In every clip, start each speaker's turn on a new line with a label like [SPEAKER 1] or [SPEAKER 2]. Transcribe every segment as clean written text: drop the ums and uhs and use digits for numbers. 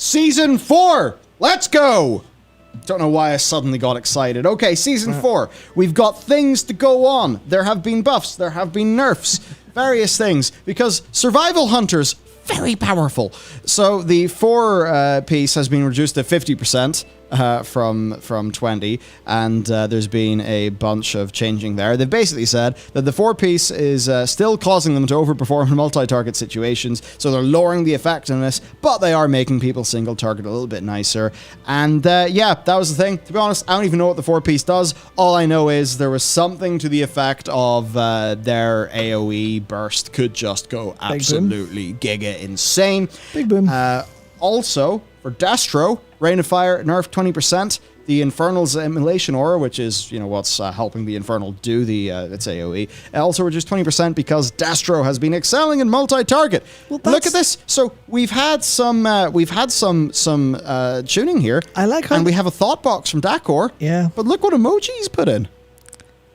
[SPEAKER 1] Season 4! Let's go! Don't know why I suddenly got excited. Okay, Season 4. We've got things to go on. There have been buffs. There have been nerfs. Various things. Because survival hunters, very powerful. So the 4 piece has been reduced to 50%. From 20, and there's been a bunch of changing there. They've basically said that the 4-piece is still causing them to overperform in multi-target situations, so they're lowering the effectiveness, but they are making people single-target a little bit nicer. And yeah, that was the thing. To be honest, I don't even know what the 4-piece does. All I know is there was something to the effect of their AoE burst could just go absolutely giga insane.
[SPEAKER 2] Big boom.
[SPEAKER 1] Also, for Destro, Rain of Fire, nerfed 20%. The Infernal's Immolation Aura, which is, you know, what's helping the Infernal do its AoE, also reduced 20% because Destro has been excelling in multi-target. Well, look at this. So we've had some tuning here.
[SPEAKER 2] I like how...
[SPEAKER 1] And we have a thought box from Dakor.
[SPEAKER 2] Yeah.
[SPEAKER 1] But look what emoji he's put in.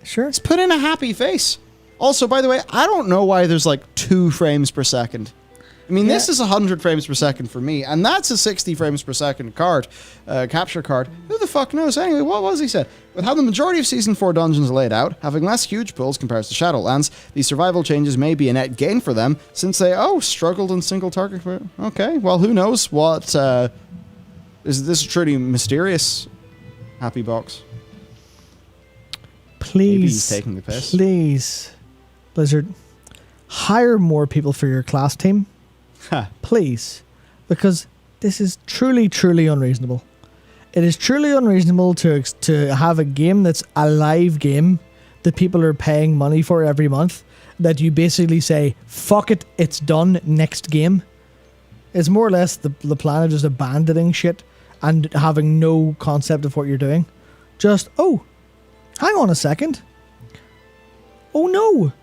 [SPEAKER 2] Sure.
[SPEAKER 1] He's put in a happy face. Also, by the way, I don't know why there's like 2 frames per second. I mean, this is 100 frames per second for me, and that's a 60 frames per second card, capture card. Who the fuck knows? Anyway, what was he said? With how the majority of Season 4 dungeons are laid out, having less huge pools compared to Shadowlands, these survival changes may be a net gain for them, since they, struggled in single target. Okay, well, who knows what, is this a truly mysterious happy box?
[SPEAKER 2] Please,
[SPEAKER 1] maybe he's taking the piss.
[SPEAKER 2] Please, Blizzard, hire more people for your class team. Please, because this is truly, truly unreasonable. It is truly unreasonable to have a game that's a live game that people are paying money for every month, that you basically say, fuck it, it's done, next game. It's more or less the plan of just abandoning shit and having no concept of what you're doing. Just, oh, hang on a second. Oh no.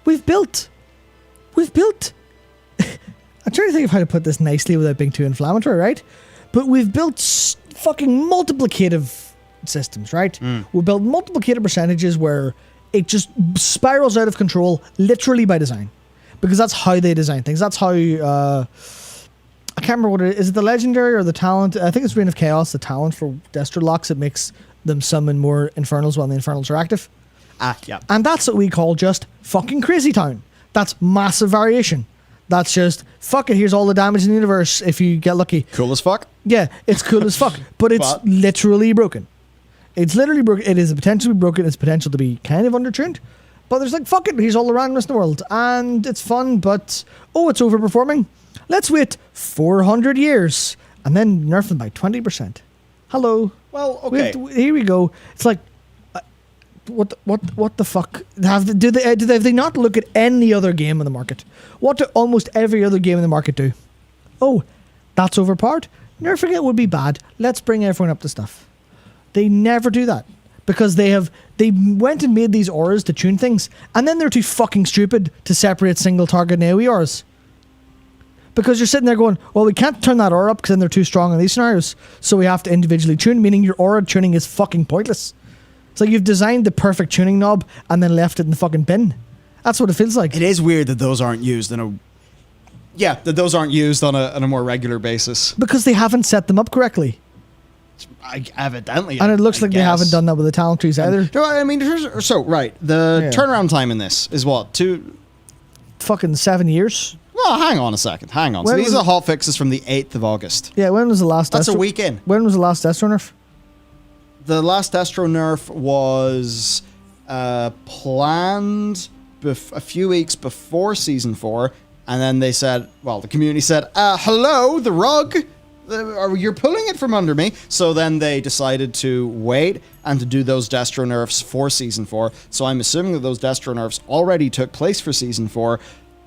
[SPEAKER 2] We've built... I'm trying to think of how to put this nicely without being too inflammatory, right? But we've built fucking multiplicative systems, right? We built multiplicative percentages where it just spirals out of control literally by design. Because that's how they design things. That's how... I can't remember what it is. Is it the legendary or the talent? I think it's Reign of Chaos, the talent for Destro locks. It makes them summon more Infernals when the Infernals are active.
[SPEAKER 1] Yeah.
[SPEAKER 2] And that's what we call just fucking Crazy Town. That's massive variation. That's just, fuck it, here's all the damage in the universe if you get lucky.
[SPEAKER 1] Cool as fuck.
[SPEAKER 2] Yeah, it's cool as fuck. But it's literally broken. It's literally broken. It is potentially broken. It's potential to be kind of undertuned. But there's like, fuck it, here's all the randomness in the world. And it's fun, but, it's overperforming. Let's wait 400 years and then nerf them by 20%. Hello.
[SPEAKER 1] Well, okay.
[SPEAKER 2] Here we go. It's like, what the fuck? Do they not look at any other game in the market? What do almost every other game in the market do? Oh, that's overpowered. Nerfing it would be bad. Let's bring everyone up to stuff. They never do that because they went and made these auras to tune things, and then they're too fucking stupid to separate single target and AoE auras. Because you're sitting there going, well, we can't turn that aura up because then they're too strong in these scenarios, so we have to individually tune, meaning your aura tuning is fucking pointless. It's like you've designed the perfect tuning knob and then left it in the fucking bin. That's what it feels like.
[SPEAKER 1] It is weird that those aren't used on a more regular basis.
[SPEAKER 2] Because they haven't set them up correctly.
[SPEAKER 1] Evidently.
[SPEAKER 2] And it looks like they haven't done that with the talent trees either.
[SPEAKER 1] No, I mean, the turnaround time in this is what?
[SPEAKER 2] Fucking 7 years?
[SPEAKER 1] Well, hang on a second. So these are hot fixes from the 8th of August.
[SPEAKER 2] Yeah, when was the last
[SPEAKER 1] That's a week in.
[SPEAKER 2] When was the last Destro nerf?
[SPEAKER 1] The last Destro nerf was planned a few weeks before Season 4, and then they said, the community said, hello, the rug, you're pulling it from under me. So then they decided to wait and to do those Destro nerfs for Season 4. So I'm assuming that those Destro nerfs already took place for Season 4,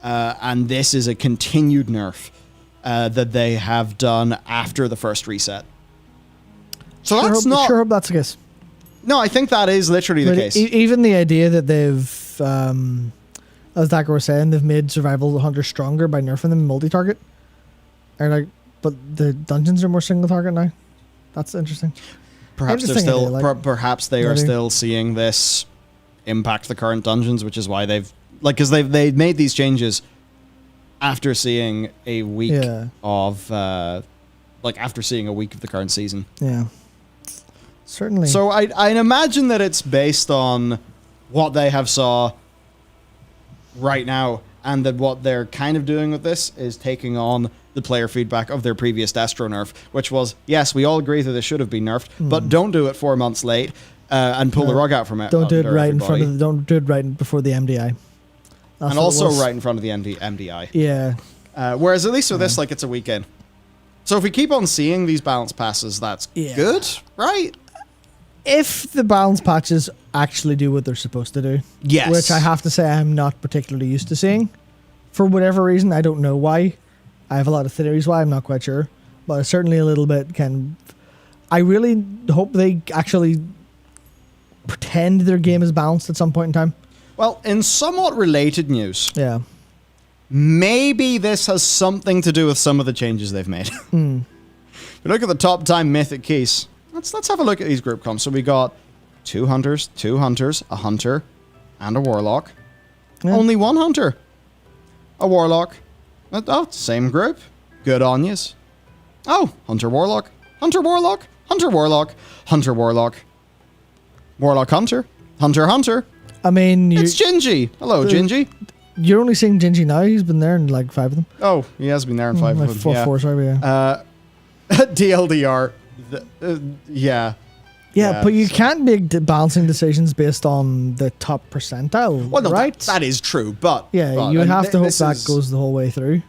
[SPEAKER 1] and this is a continued nerf that they have done after the first reset. So
[SPEAKER 2] Sure hope that's the case.
[SPEAKER 1] No, I think that is literally the case.
[SPEAKER 2] Even the idea that they've, as Dakar was saying, they've made survival hunters stronger by nerfing them multi-target. But the dungeons are more single target now. That's interesting.
[SPEAKER 1] Perhaps they are still seeing this impact the current dungeons, which is why they've because they've made these changes after seeing a week
[SPEAKER 2] Yeah.
[SPEAKER 1] of after seeing a week of the current season.
[SPEAKER 2] Yeah. Certainly.
[SPEAKER 1] So I imagine that it's based on what they have saw right now, and that what they're kind of doing with this is taking on the player feedback of their previous Destro nerf, which was, yes, we all agree that this should have been nerfed, but don't do it 4 months late and pull the rug out from it.
[SPEAKER 2] Don't do it right in front of. Don't do it right before the MDI.
[SPEAKER 1] And also right in front of the MDI.
[SPEAKER 2] Yeah.
[SPEAKER 1] Whereas at least with this, like, it's a weekend. So if we keep on seeing these balance passes, that's good, right?
[SPEAKER 2] If the balance patches actually do what they're supposed to do.
[SPEAKER 1] Yes.
[SPEAKER 2] Which I have to say I'm not particularly used to seeing. For whatever reason, I don't know why. I have a lot of theories why, I'm not quite sure. But certainly a little bit I really hope they actually pretend their game is balanced at some point in time.
[SPEAKER 1] Well, in somewhat related news,
[SPEAKER 2] Yeah.
[SPEAKER 1] maybe this has something to do with some of the changes they've made. If you look at the top time mythic keys, let's have a look at these group comps. So we got 2 hunters, a hunter, and a warlock.
[SPEAKER 2] Yeah.
[SPEAKER 1] Only 1 hunter. A warlock. Oh, same group. Good on yous. Oh, hunter warlock, hunter warlock, hunter warlock, hunter warlock, warlock hunter, hunter hunter.
[SPEAKER 2] I mean,
[SPEAKER 1] It's Gingy. Hello, Gingy.
[SPEAKER 2] you're only seeing Gingy now. He's been there in like 5 of them.
[SPEAKER 1] Oh, he has been there in 5
[SPEAKER 2] like
[SPEAKER 1] of them.
[SPEAKER 2] four, sorry, yeah.
[SPEAKER 1] DLDR. Yeah.
[SPEAKER 2] Yeah, but you can't make balancing decisions based on the top percentile,
[SPEAKER 1] Well, no,
[SPEAKER 2] right?
[SPEAKER 1] that is true, but
[SPEAKER 2] yeah, you would
[SPEAKER 1] and
[SPEAKER 2] have to hope
[SPEAKER 1] this
[SPEAKER 2] that
[SPEAKER 1] is-
[SPEAKER 2] goes the whole way through.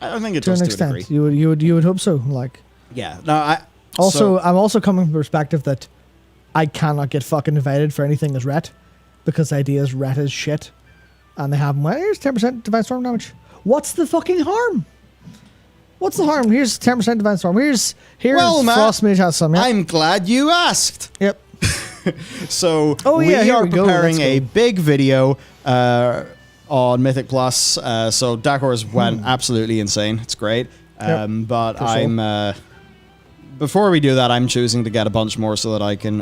[SPEAKER 1] I don't think it
[SPEAKER 2] To
[SPEAKER 1] does
[SPEAKER 2] an
[SPEAKER 1] to a
[SPEAKER 2] extent,
[SPEAKER 1] degree.
[SPEAKER 2] you would hope so. Like,
[SPEAKER 1] Yeah. No, I'm
[SPEAKER 2] also coming from the perspective that I cannot get fucking invited for anything as ret, because the idea is ret is shit, and they have here's 10% divine storm damage. What's the fucking harm? What's the harm? Here's 10% divine storm. Here's
[SPEAKER 1] Well, Matt,
[SPEAKER 2] frost mage has some. Yep.
[SPEAKER 1] I'm glad you asked.
[SPEAKER 2] Yep.
[SPEAKER 1] So
[SPEAKER 2] Oh, yeah,
[SPEAKER 1] we
[SPEAKER 2] here
[SPEAKER 1] are
[SPEAKER 2] we go.
[SPEAKER 1] preparing
[SPEAKER 2] Let's
[SPEAKER 1] a
[SPEAKER 2] go.
[SPEAKER 1] big video on Mythic Plus. So Dakors went absolutely insane. It's great.
[SPEAKER 2] Yep,
[SPEAKER 1] But
[SPEAKER 2] for sure.
[SPEAKER 1] I'm before we do that, I'm choosing to get a bunch more so that I can,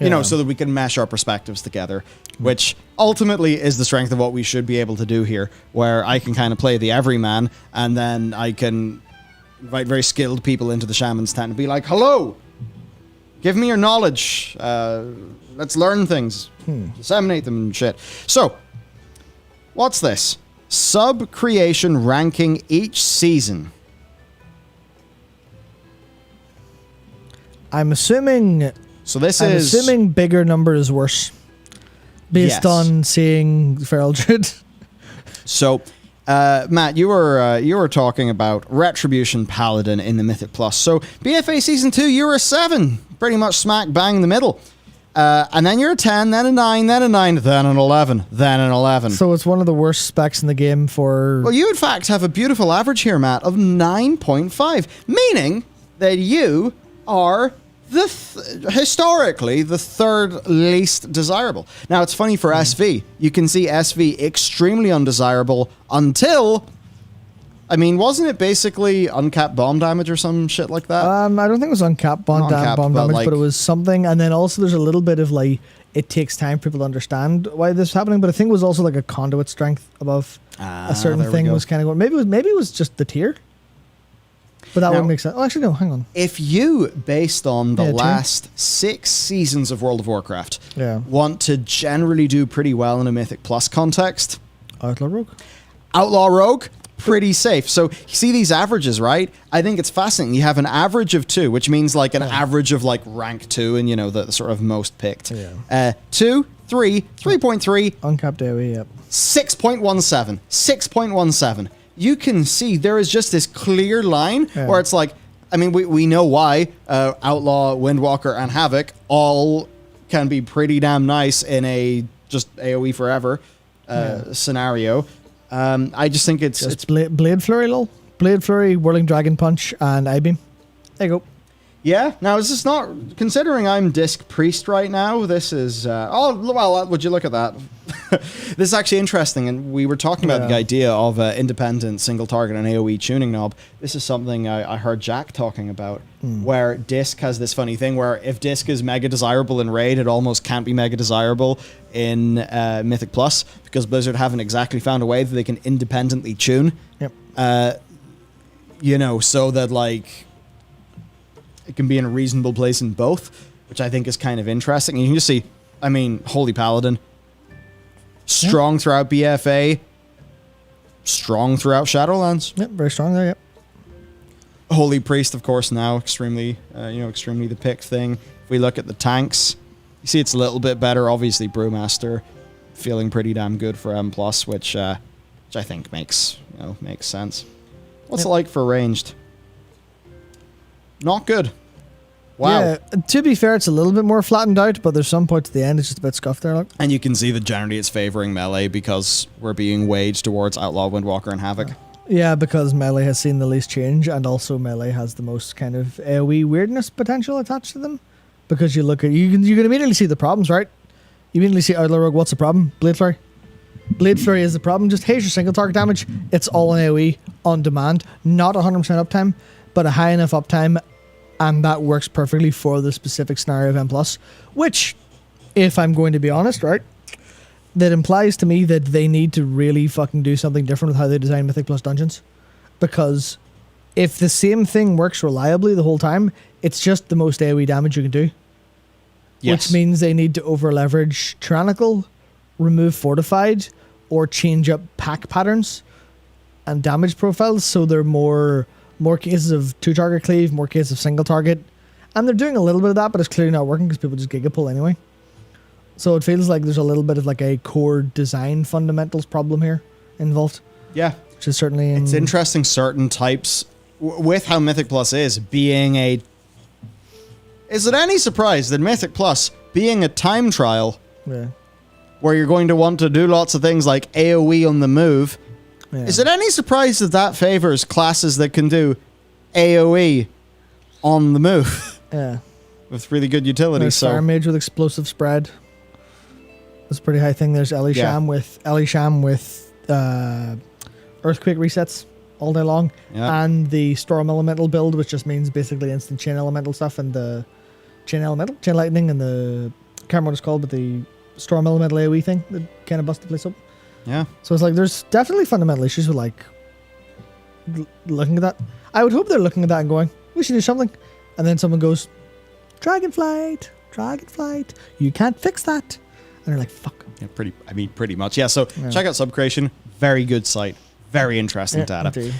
[SPEAKER 2] Yeah.
[SPEAKER 1] so that we can mesh our perspectives together, which ultimately is the strength of what we should be able to do here, where I can kind of play the everyman, and then I can invite very skilled people into the shaman's tent and be like, hello, give me your knowledge. Let's learn things. Disseminate them and shit. So, what's this? Sub-creation ranking each season.
[SPEAKER 2] I'm assuming bigger number is worse, based
[SPEAKER 1] Yes.
[SPEAKER 2] on seeing Feral Druid.
[SPEAKER 1] So, Matt, you were talking about Retribution Paladin in the Mythic Plus. So, BFA Season 2, you were a 7. Pretty much smack bang in the middle. And then you're a 10, then a 9, then a 9, then an 11, then an 11.
[SPEAKER 2] So it's one of the worst specs in the game for...
[SPEAKER 1] Well, you in fact have a beautiful average here, Matt, of 9.5, meaning that you are historically the third least desirable. Now, it's funny for SV. You can see SV extremely undesirable until... I mean, wasn't it basically uncapped bomb damage or some shit like that?
[SPEAKER 2] I don't think it was uncapped bomb,
[SPEAKER 1] Not uncapped,
[SPEAKER 2] bomb
[SPEAKER 1] but
[SPEAKER 2] damage,
[SPEAKER 1] like-
[SPEAKER 2] but it was something. And then also there's a little bit of like, it takes time for people to understand why this is happening. But I think it was also like a conduit strength above a certain
[SPEAKER 1] there we
[SPEAKER 2] thing
[SPEAKER 1] go.
[SPEAKER 2] was kind of going. Maybe it was just the tier. But that
[SPEAKER 1] Now-
[SPEAKER 2] wouldn't make sense. Oh, actually, no, hang on.
[SPEAKER 1] If you, based on the
[SPEAKER 2] Yeah, true.
[SPEAKER 1] last 6 seasons of World of Warcraft,
[SPEAKER 2] Yeah.
[SPEAKER 1] want to generally do pretty well in a Mythic Plus context,
[SPEAKER 2] Outlaw Rogue.
[SPEAKER 1] Outlaw Rogue, pretty safe. So you see these averages, right? I think it's fascinating. You have an average of 2, which means like an average of like rank 2 and, the sort of most picked.
[SPEAKER 2] Yeah.
[SPEAKER 1] 2, 3, 3.3,
[SPEAKER 2] Uncapped AoE, yep.
[SPEAKER 1] 6.17, 6.17. You can see there is just this clear line
[SPEAKER 2] Yeah.
[SPEAKER 1] where it's like, I mean, we know why Outlaw, Windwalker, and Havoc all can be pretty damn nice in a just AoE forever scenario. I just think it's
[SPEAKER 2] Blade Flurry, lol. Blade Flurry, Whirling Dragon Punch, and I-Beam. There you go.
[SPEAKER 1] yeah. Now is this not considering I'm Disc Priest right now? This is would you look at that? This is actually interesting, and we were talking about the idea of independent single target and AoE tuning knob. This is something I heard Jack talking about, where Disc has this funny thing where if Disc is mega desirable in Raid, it almost can't be mega desirable in Mythic Plus, because Blizzard haven't exactly found a way that they can independently tune.
[SPEAKER 2] Yep.
[SPEAKER 1] You know, so that, like, it can be in a reasonable place in both, which I think is kind of interesting. And you can just see, I mean, Holy Paladin, strong throughout BFA, strong throughout Shadowlands.
[SPEAKER 2] Yep, very strong there, yep.
[SPEAKER 1] Holy Priest, of course, now extremely, extremely the pick thing. If we look at the tanks, you see it's a little bit better. Obviously, Brewmaster feeling pretty damn good for M+, which I think makes sense. What's it like for ranged? Not good. Wow.
[SPEAKER 2] Yeah, to be fair, it's a little bit more flattened out, but there's some points at the end it's just a bit scuffed there. Like.
[SPEAKER 1] And you can see that generally it's favoring melee because we're being waged towards Outlaw, Windwalker, and Havoc.
[SPEAKER 2] Yeah, because melee has seen the least change, and also melee has the most kind of AoE weirdness potential attached to them. Because you look at you can immediately see the problems, right? You immediately see Outlaw Rogue, what's the problem? Blade Flurry. Blade Flurry is the problem. Just here's your single target damage. It's all on AoE, on demand. Not 100% uptime, but a high enough uptime, and that works perfectly for the specific scenario of M+. Which, if I'm going to be honest, right, that implies to me that they need to really fucking do something different with how they design Mythic Plus dungeons. Because if the same thing works reliably the whole time, it's just the most AoE damage you can do.
[SPEAKER 1] Yes.
[SPEAKER 2] Which means they need to over-leverage Tyrannical, remove Fortified, or change up pack patterns and damage profiles so they're more cases of two-target cleave, more cases of single target. And they're doing a little bit of that, but it's clearly not working because people just giga pull anyway. So it feels like there's a little bit of like a core design fundamentals problem here involved.
[SPEAKER 1] Yeah.
[SPEAKER 2] Which is certainly...
[SPEAKER 1] It's interesting certain types, with how Mythic Plus is, being a... Is it any surprise that Mythic Plus, being a time trial, where you're going to want to do lots of things like AoE on the move, is it any surprise that that favors classes that can do AoE on the move?
[SPEAKER 2] Yeah.
[SPEAKER 1] With really good utility.
[SPEAKER 2] There's Fire Mage with explosive spread. That's a pretty high thing. There's Elisham with Earthquake resets all day long. Yeah. And the Storm Elemental build, which just means basically instant Chain Elemental stuff, and the Chain Lightning, and the... I can't remember what it's called, but the Storm Elemental AoE thing that kind of busted the place up.
[SPEAKER 1] Yeah.
[SPEAKER 2] So it's like there's definitely fundamental issues with like looking at that. I would hope they're looking at that and going, we should do something. And then someone goes, Dragonflight, you can't fix that. And they're like, fuck.
[SPEAKER 1] Yeah, pretty much. Yeah, so check out Subcreation. Very good site. Very interesting data.
[SPEAKER 2] Indeed.